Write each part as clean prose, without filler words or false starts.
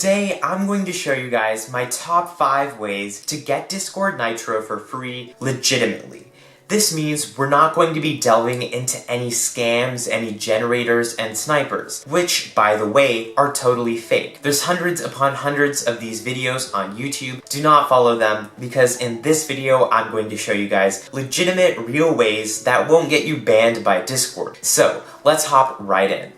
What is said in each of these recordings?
Today, I'm going to show you guys my top 5 ways to get Discord Nitro for free legitimately. This means we're not going to be delving into any scams, any generators, and snipers, which, by the way, are totally fake. There's hundreds upon hundreds of these videos on YouTube. Do not follow them, because in this video, I'm going to show you guys legitimate, real ways that won't get you banned by Discord. So, let's hop right in.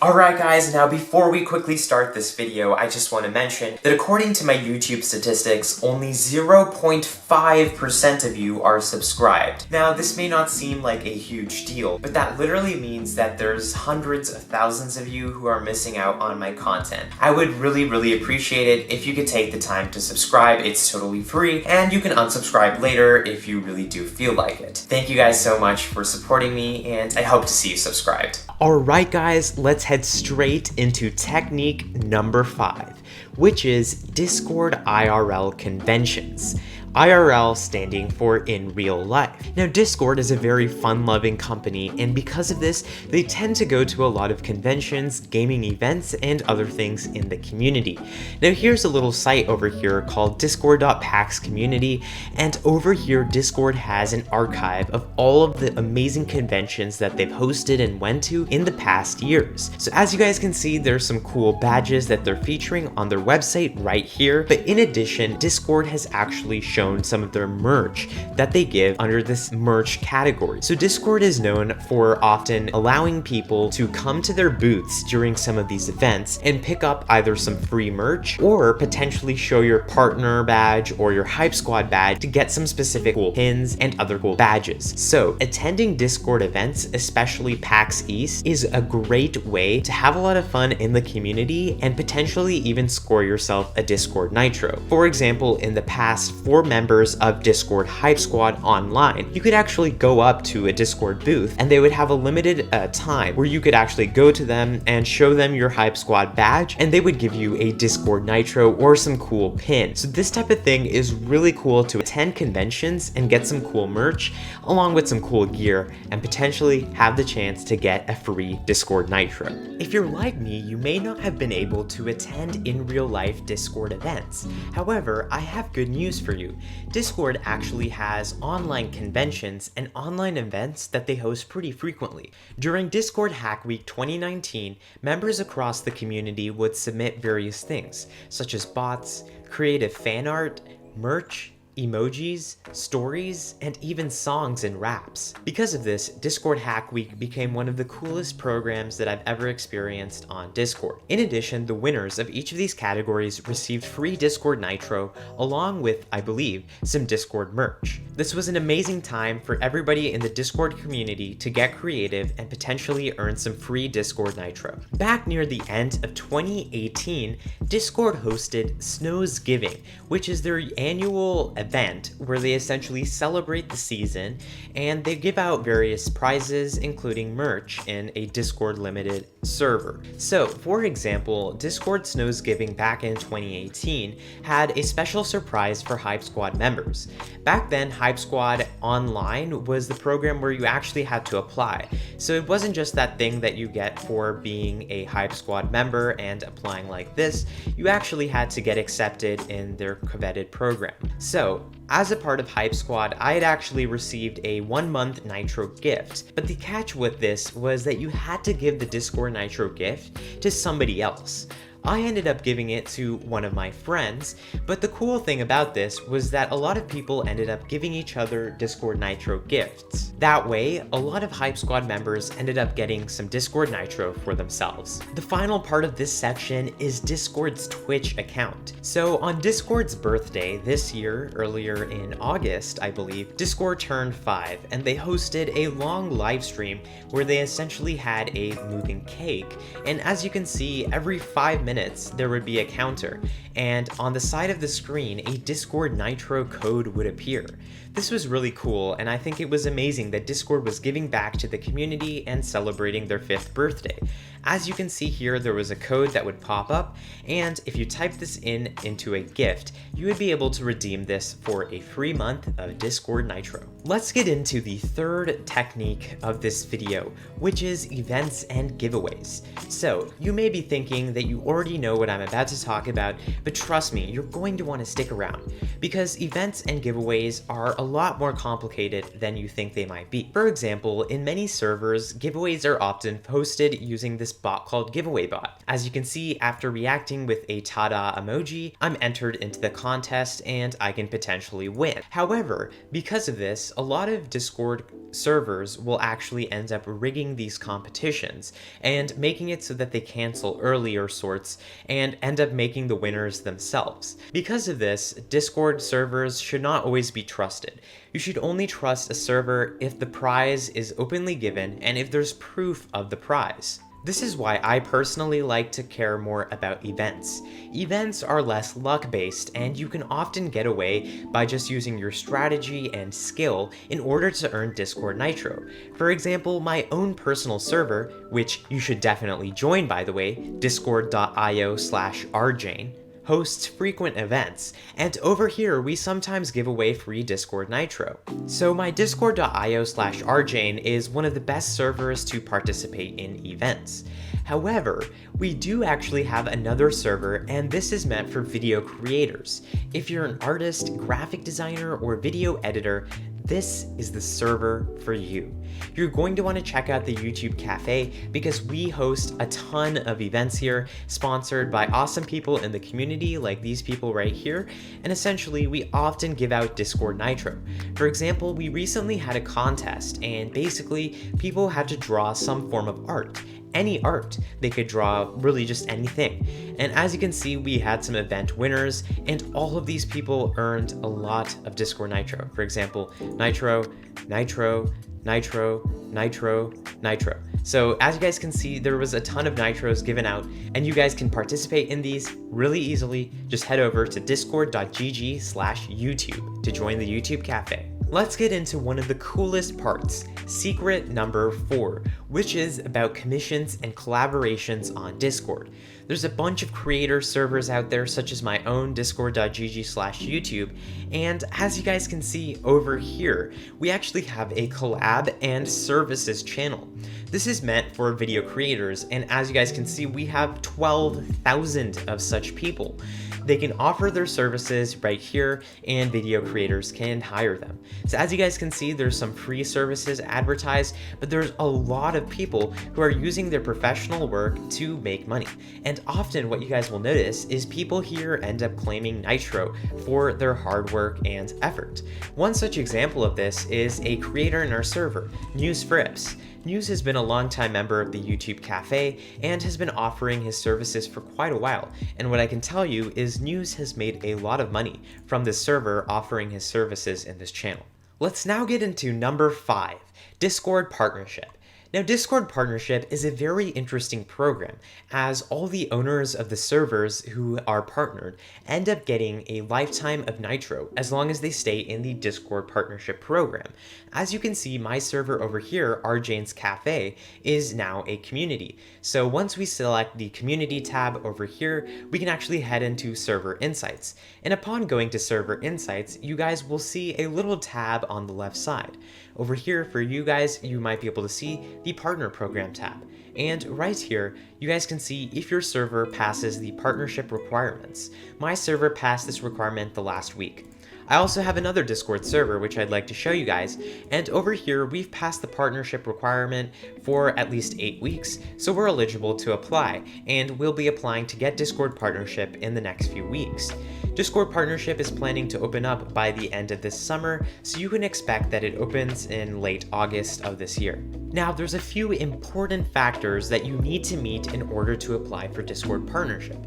Alright guys, now before we quickly start this video, I just want to mention that according to my YouTube statistics, only 0.5% of you are subscribed. Now, this may not seem like a huge deal, but that literally means that there's hundreds of thousands of you who are missing out on my content. I would really appreciate it if you could take the time to subscribe. It's totally free, and you can unsubscribe later if you really do feel like it. Thank you guys so much for supporting me, and I hope to see you subscribed. Alright guys, let's head straight into technique number 5, which is Discord IRL Conventions. IRL standing for in real life. Now, Discord is a very fun-loving company, and because of this, they tend to go to a lot of conventions, gaming events, and other things in the community. Now, here's a little site over here called discord.pax community, and over here, Discord has an archive of all of the amazing conventions that they've hosted and went to in the past years. So as you guys can see, there's some cool badges that they're featuring on their website right here, but in addition, Discord has actually shown some of their merch that they give under this merch category. So Discord is known for often allowing people to come to their booths during some of these events and pick up either some free merch or potentially show your partner badge or your Hype Squad badge to get some specific cool pins and other cool badges. So attending Discord events, especially PAX East, is a great way to have a lot of fun in the community and potentially even score yourself a Discord Nitro. For example, in the past, 4 members of Discord Hype Squad online, you could actually go up to a Discord booth and they would have a limited time where you could actually go to them and show them your Hype Squad badge, and they would give you a Discord Nitro or some cool pin. So this type of thing is really cool to attend conventions and get some cool merch along with some cool gear and potentially have the chance to get a free Discord Nitro. If you're like me, you may not have been able to attend in real life Discord events. However, I have good news for you. Discord actually has online conventions and online events that they host pretty frequently. During Discord Hack Week 2019, members across the community would submit various things, such as bots, creative fan art, merch, emojis, stories, and even songs and raps. Because of this, Discord Hack Week became one of the coolest programs that I've ever experienced on Discord. In addition, the winners of each of these categories received free Discord Nitro, along with, I believe, some Discord merch. This was an amazing time for everybody in the Discord community to get creative and potentially earn some free Discord Nitro. Back near the end of 2018, Discord hosted Snowsgiving, which is their annual event where they essentially celebrate the season and they give out various prizes, including merch, in a Discord limited server. So, for example, Discord Snowsgiving back in 2018 had a special surprise for Hype Squad members. Back then, Hype Squad Online was the program where you actually had to apply. So it wasn't just that thing that you get for being a Hype Squad member and applying like this, you actually had to get accepted in their coveted program. So, as a part of Hype Squad, I had actually received a 1-month Nitro gift, but the catch with this was that you had to give the Discord Nitro gift to somebody else. I ended up giving it to one of my friends, but the cool thing about this was that a lot of people ended up giving each other Discord Nitro gifts. That way, a lot of Hype Squad members ended up getting some Discord Nitro for themselves. The final part of this section is Discord's Twitch account. So on Discord's birthday this year, earlier in August, I believe, Discord turned 5 and they hosted a long live stream where they essentially had a moving cake. And as you can see, every 5 minutes there would be a counter, and on the side of the screen a Discord Nitro code would appear. This was really cool, and I think it was amazing that Discord was giving back to the community and celebrating their 5th birthday. As you can see here, there was a code that would pop up, and if you type this into a gift, you would be able to redeem this for a free month of Discord Nitro. Let's get into the third technique of this video, which is events and giveaways. So, you may be thinking that you already know what I'm about to talk about, but trust me, you're going to want to stick around, because events and giveaways are a lot more complicated than you think they might be. For example, in many servers, giveaways are often hosted using this bot called Giveaway Bot. As you can see, after reacting with a ta-da emoji, I'm entered into the contest and I can potentially win. However, because of this, a lot of Discord servers will actually end up rigging these competitions and making it so that they cancel earlier sorts and end up making the winners themselves. Because of this, Discord servers should not always be trusted. You should only trust a server if the prize is openly given and if there's proof of the prize. This is why I personally like to care more about events. Events are less luck-based, and you can often get away by just using your strategy and skill in order to earn Discord Nitro. For example, my own personal server, which you should definitely join by the way, discord.io/rjane, hosts frequent events, and over here we sometimes give away free Discord Nitro. So my discord.io/rjane is one of the best servers to participate in events. However, we do actually have another server, and this is meant for video creators. If you're an artist, graphic designer, or video editor, this is the server for you. You're going to want to check out the YouTube Cafe because we host a ton of events here, sponsored by awesome people in the community like these people right here, and essentially we often give out Discord Nitro. For example, we recently had a contest, and basically people had to draw some form of art. Any art. They could draw really just anything. And as you can see, we had some event winners, and all of these people earned a lot of Discord Nitro. For example, Nitro, Nitro, Nitro, Nitro, Nitro. So as you guys can see, there was a ton of Nitros given out, and you guys can participate in these really easily. Just head over to discord.gg/YouTube to join the YouTube Cafe. Let's get into one of the coolest parts, secret number 4, which is about commissions and collaborations on Discord. There's a bunch of creator servers out there, such as my own discord.gg/YouTube, and as you guys can see over here, we actually have a collab and services channel. This is meant for video creators, and as you guys can see, we have 12,000 of such people. They can offer their services right here, and video creators can hire them. So as you guys can see, there's some free services advertised, but there's a lot of people who are using their professional work to make money. And often what you guys will notice is people here end up claiming Nitro for their hard work and effort. One such example of this is a creator in our server, News Frips. News has been a longtime member of the YouTube Cafe and has been offering his services for quite a while, and what I can tell you is News has made a lot of money from this server offering his services in this channel. Let's now get into number 5, Discord Partnership. Now, Discord Partnership is a very interesting program, as all the owners of the servers who are partnered end up getting a lifetime of Nitro as long as they stay in the Discord Partnership program. As you can see, my server over here, RJane's Cafe, is now a community. So once we select the community tab over here, we can actually head into Server Insights. And upon going to Server Insights, you guys will see a little tab on the left side. Over here for you guys, you might be able to see the Partner Program tab. And right here, you guys can see if your server passes the partnership requirements. My server passed this requirement the last week. I also have another Discord server which I'd like to show you guys, and over here we've passed the partnership requirement for at least 8 weeks, so we're eligible to apply, and we'll be applying to get Discord Partnership in the next few weeks. Discord Partnership is planning to open up by the end of this summer, so you can expect that it opens in late August of this year. Now, there's a few important factors that you need to meet in order to apply for Discord Partnership.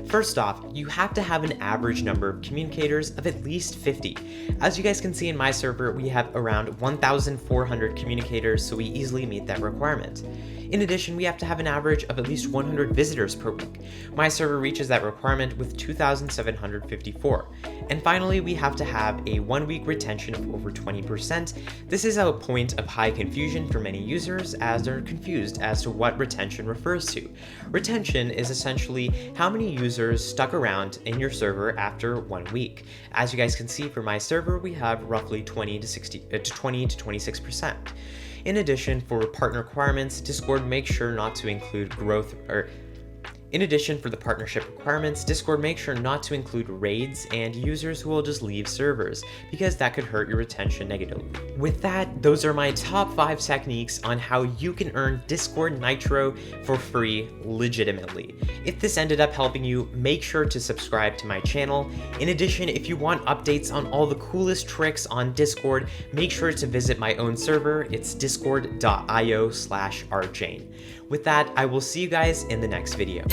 First off, you have to have an average number of communicators of at least 50. As you guys can see in my server, we have around 1,400 communicators, so we easily meet that requirement. In addition, we have to have an average of at least 100 visitors per week. My server reaches that requirement with 2,754. And finally, we have to have a 1-week retention of over 20%. This is a point of high confusion for many users as they're confused as to what retention refers to. Retention is essentially how many users stuck around in your server after 1 week. As you guys can see for my server, we have roughly 20 to 26%. In addition, for partner requirements, Discord makes sure not to include In addition, for the partnership requirements, Discord makes sure not to include raids and users who will just leave servers, because that could hurt your retention negatively. With that, those are my top 5 techniques on how you can earn Discord Nitro for free legitimately. If this ended up helping you, make sure to subscribe to my channel. In addition, if you want updates on all the coolest tricks on Discord, make sure to visit my own server. It's discord.io/rjane. With that, I will see you guys in the next video.